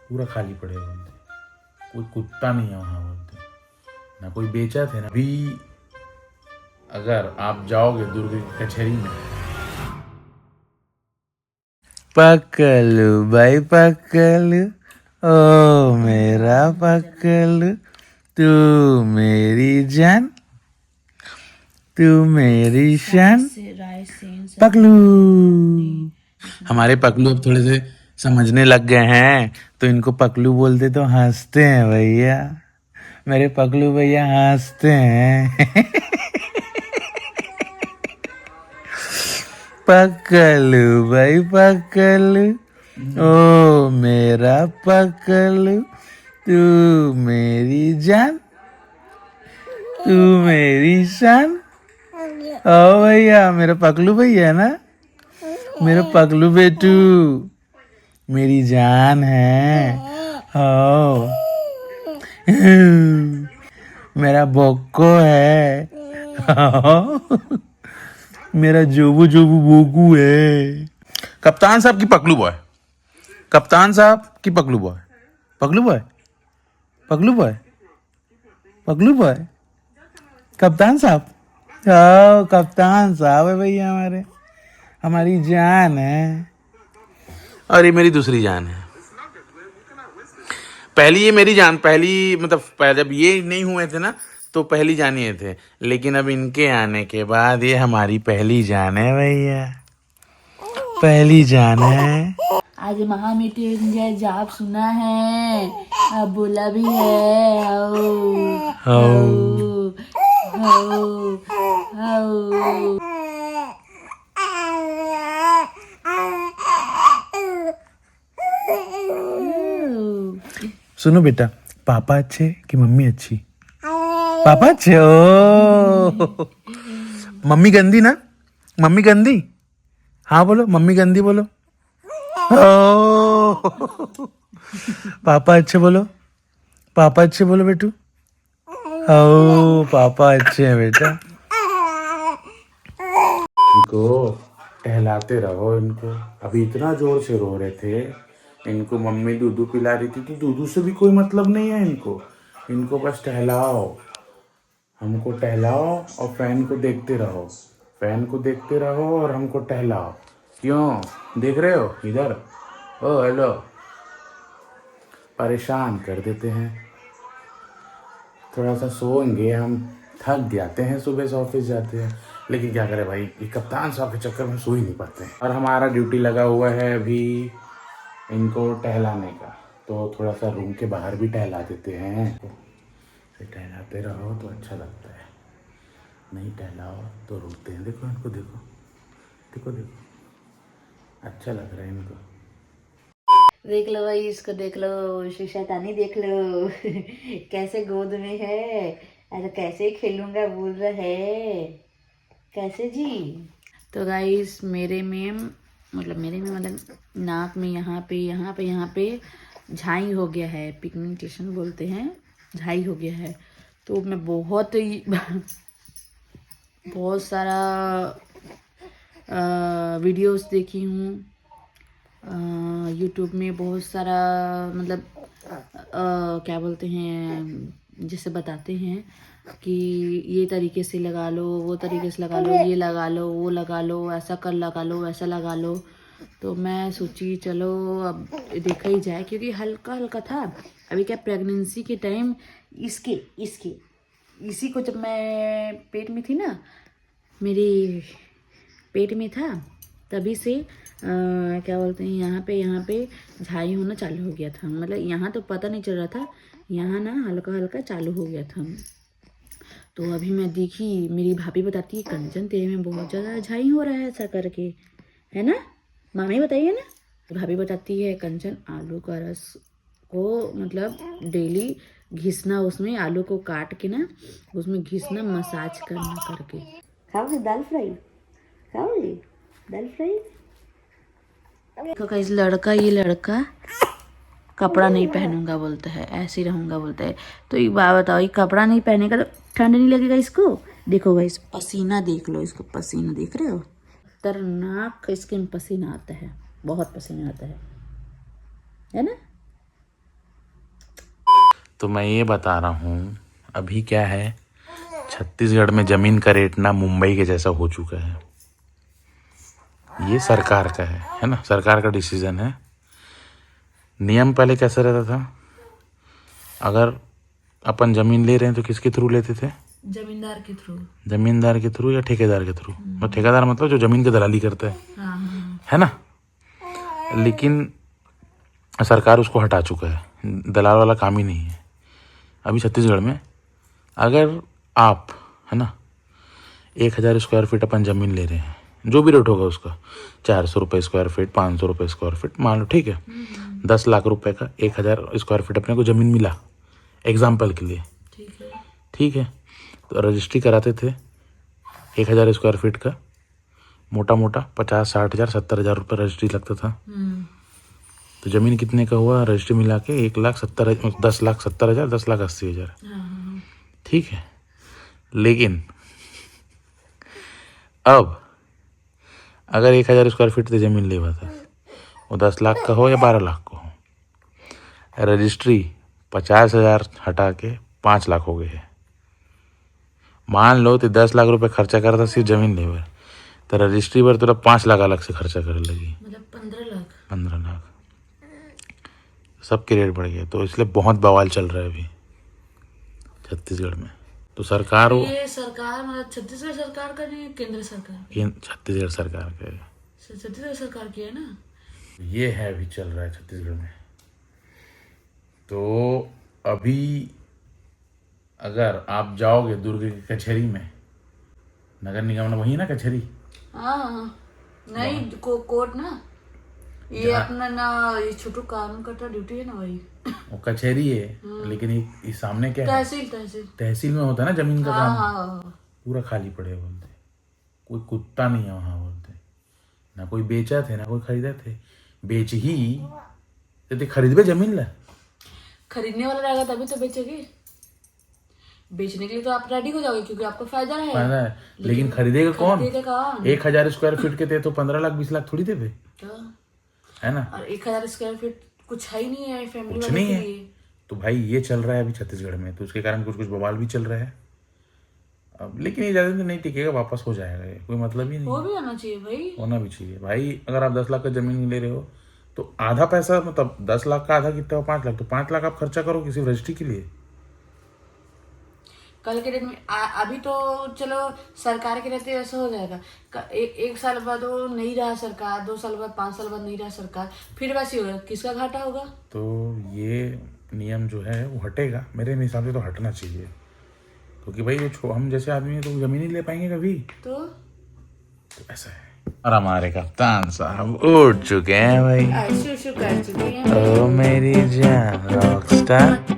पूरा खाली पड़े बोलते, कोई कुत्ता नहीं है वहाँ बोलते, ना कोई बेचा थे ना। अभी अगर आप जाओगे दुर्ग की कचहरी में, पकलू भाई पकलू, ओ मेरा पकलू, तू मेरी जान, तू मेरी शान, पकलू। हमारे पकलू अब थोड़े से समझने लग गए हैं, तो इनको पकलू बोलते तो हंसते हैं भैया, मेरे पकलू भैया हंसते हैं। पकलू भाई पकलू, ओ मेरा पकलू, तू मेरी जान, तू मेरी शान। ओ भैया मेरा पकलू भैया है ना, मेरा पकलू बेटू मेरी जान है। ओ मेरा बोको है। मेरा जोबू जोबू बोगू है। कप्तान साहब की पकलू बॉय, कप्तान साहब की पकलू बॉय, पकलू बॉय, पकलू बॉय, पकलू बॉय, कप्तान साहब। ओ कप्तान साहब है भैया हमारे, हमारी जान है। और ये मेरी दूसरी जान है। पहली ये मेरी जान, पहली मतलब जब ये नहीं हुए थे ना तो पहली जान ये थे, लेकिन अब इनके आने के बाद ये हमारी पहली जान है भैया, पहली जान है। आज महामृत्युंजय जाप सुना है, अब बोला भी है आओ आओ आओ आओ। सुनो बेटा, पापा अच्छे कि मम्मी अच्छी? पापा अच्छे। ओ मम्मी गंदी ना, मम्मी गंदी, हाँ बोलो मम्मी गंदी बोलो। ओ पापा अच्छे बोलो, पापा अच्छे बोलो बेटू। ओ पापा अच्छे हैं बेटा। इनको टहलाते रहो इनको, अभी इतना जोर से रो रहे थे, इनको मम्मी दूध पिला रही थी, तो दूध से भी कोई मतलब नहीं है इनको, इनको बस टहलाओ, हमको टहलाओ और फैन को देखते रहो, फैन को देखते रहो और हमको टहलाओ। क्यों देख रहे हो इधर? ओ हेलो, परेशान कर देते हैं। थोड़ा सा सोएंगे हम, थक जाते हैं, सुबह से ऑफिस जाते हैं, लेकिन क्या करें भाई, ये कप्तान साहब के चक्कर में सो ही नहीं पाते हैं। और हमारा ड्यूटी लगा हुआ है अभी इनको टहलाने का, तो थोड़ा सा रूम के बाहर भी टहला देते हैं। टहलाते रहो तो अच्छा लगता है, नहीं टहलाओ तो रोते हैं। देखो इनको, देखो देखो देखो, अच्छा लग रहा है इनको। देख लो भाई इसको, देख लो शैतानी देख लो। कैसे गोद में है, अरे कैसे खेलूंगा बोल रहा है, कैसे जी। तो गाइस मेरे में मतलब नाक में यहाँ पे झाई हो गया है, पिगमेंटेशन बोलते हैं, झाई हो गया है। तो मैं बहुत ही बहुत सारा वीडियोस देखी हूँ, यूट्यूब में बहुत सारा मतलब क्या बोलते हैं, जैसे बताते हैं कि ये तरीके से लगा लो, वो तरीके से लगा लो, ये लगा लो, वो लगा लो, ऐसा कर लगा लो, वैसा लगा लो। तो मैं सोची चलो अब देखा ही जाए, क्योंकि हल्का हल्का था। अभी क्या प्रेगनेंसी के टाइम इसके इसके इसी को जब मैं पेट में थी ना, मेरे पेट में था, तभी से क्या बोलते हैं, यहाँ पे झाई होना चालू हो गया था। मतलब यहाँ तो पता नहीं चल रहा था, यहाँ ना हल्का हल्का चालू हो गया था। तो अभी मैं देखी, मेरी भाभी बताती है कंचन तेरे में बहुत ज़्यादा झाई हो रहा है ऐसा करके, है ना मामी बताइए ना। भाभी बताती है कंचन आलू का रस को मतलब डेली घिसना, उसमें आलू को काट के ना उसमें घिसना, मसाज करना करके। खाओगे दाल फ्राई, खाओगे दाल फ्राई। तो इस लड़का, ये लड़का कपड़ा नहीं पहनूंगा बोलता है, ऐसे ही रहूंगा बोलता है। तो एक बात बताओ, ये कपड़ा नहीं पहनेगा तो ठंड नहीं लगेगा इसको? देखो गाइस पसीना देख लो, इसको पसीना देख रहे हो, खतरनाक इसके में पसीना आता है, बहुत पसीना आता है ना। तो मैं ये बता रहा हूँ अभी क्या है, छत्तीसगढ़ में ज़मीन का रेट ना मुंबई के जैसा हो चुका है। ये सरकार का है ना, सरकार का डिसीज़न है। नियम पहले कैसा रहता था, अगर अपन ज़मीन ले रहे हैं तो किसके थ्रू लेते थे? जमींदार के थ्रू। जमींदार के थ्रू या ठेकेदार के थ्रू? और ठेकेदार मतलब जो ज़मीन की दलाली करता है, हाँ है ना। लेकिन सरकार उसको हटा चुका है, दलाल वाला काम ही नहीं है अभी छत्तीसगढ़ में। अगर आप, है ना, 1000 स्क्वायर फीट अपन ज़मीन ले रहे हैं, जो भी रेट होगा उसका, 400 रुपये स्क्वायर फीट, 500 रुपये स्क्वायर फीट, मान लो, ठीक है। 10 लाख रुपए का 1000 स्क्वायर फीट अपने को ज़मीन मिला, एग्जाम्पल के लिए, ठीक है। ठीक है। तो रजिस्ट्री कराते थे 1000 स्क्वायर फीट का, मोटा मोटा 50-60 हज़ार 70 हज़ार रुपये रजिस्ट्री लगता था। तो ज़मीन कितने का हुआ रजिस्ट्री मिला के? 10,70,000, 10,80,000, ठीक है। लेकिन अब अगर 1000 स्क्वायर फीट से ज़मीन लेवा था, वो 10 लाख का हो या 12 लाख का हो, रजिस्ट्री 50,000 हटा के 5 लाख हो गए है। मान लो तो 10 लाख रुपए खर्चा करता सिर्फ ज़मीन लेवर, तो रजिस्ट्री पर तो 5 लाख अलग से खर्चा करे लगी, मतलब 15 लाख। 15 लाख। सबके रेट बढ़ गए, तो इसलिए बहुत बवाल चल रहा है अभी छत्तीसगढ़ में। तो सरकार ये सरकार मतलब छत्तीसगढ़ सरकार का नहीं, केंद्र सरकार? छत्तीसगढ़ सरकार का है। छत्तीसगढ़ सरकार की है ना। ये है अभी चल रहा है छत्तीसगढ़ में। तो अभी अगर आप जाओगे दुर्ग की कचहरी में, नगर निगम वही ना कचहरी, हाँ नहीं कोर्ट ना, ये अपना ना, ये छोटू कानून कटा ड्यूटी है ना, वही वो कचहरी है। लेकिन इस सामने क्या है, तहसील में होता है ना ज़मीन का काम। पूरा खाली पड़े बोलते, कोई कुत्ता नहीं है वहाँ बोलते, ना कोई बेचा थे ना कोई खरीदा थे। बेच ही तो खरीद बे जमीन ला, खरीदने वाला रहेगा तभी तो बेचेगी। बेचने के लिए तो आप रेडी हो जाओगे क्योंकि आपको फायदा है। लेकिन खरीदेगा कौन? 1000 स्क्वायर फीट के थे तो 15 लाख 20 लाख थोड़ी दे बे, है ना। और 1000 स्क्वायर फीट कुछ है ही नहीं है फैमिली कुछ नहीं है। तो भाई ये चल रहा है अभी छत्तीसगढ़ में, तो उसके कारण कुछ कुछ बवाल भी चल रहा है अब। लेकिन ये ज़्यादा दिन नहीं टिकेगा, वापस हो जाएगा, ये कोई मतलब ही नहीं। वो भी होना चाहिए भाई, होना भी चाहिए भाई। अगर आप 10 लाख का ज़मीन ले रहे हो तो आधा पैसा, मतलब 10 लाख का आधा कितना हो, 5 लाख, तो 5 लाख आप खर्चा करो किसी रजिस्ट्री के लिए। कल के डेट में अभी तो चलो सरकार के रहते ऐसा हो जाएगा, एक साल बाद वो नहीं रहा सरकार, 2 साल बाद, 5 साल बाद नहीं रहा सरकार, फिर वैसे होगा, किसका घाटा होगा? तो ये नियम जो है वो हटेगा, मेरे हिसाब से तो हटना चाहिए, क्योंकि भाई जो हम जैसे आदमी हैं तो जमीन ही ले पाएंगे कभी, तो ऐसा है। और हमारे कप्तान साहब उठ चुके हैं भाई, ऐसे कर चुके हैं। ओ मेरी जान रॉकस्टार।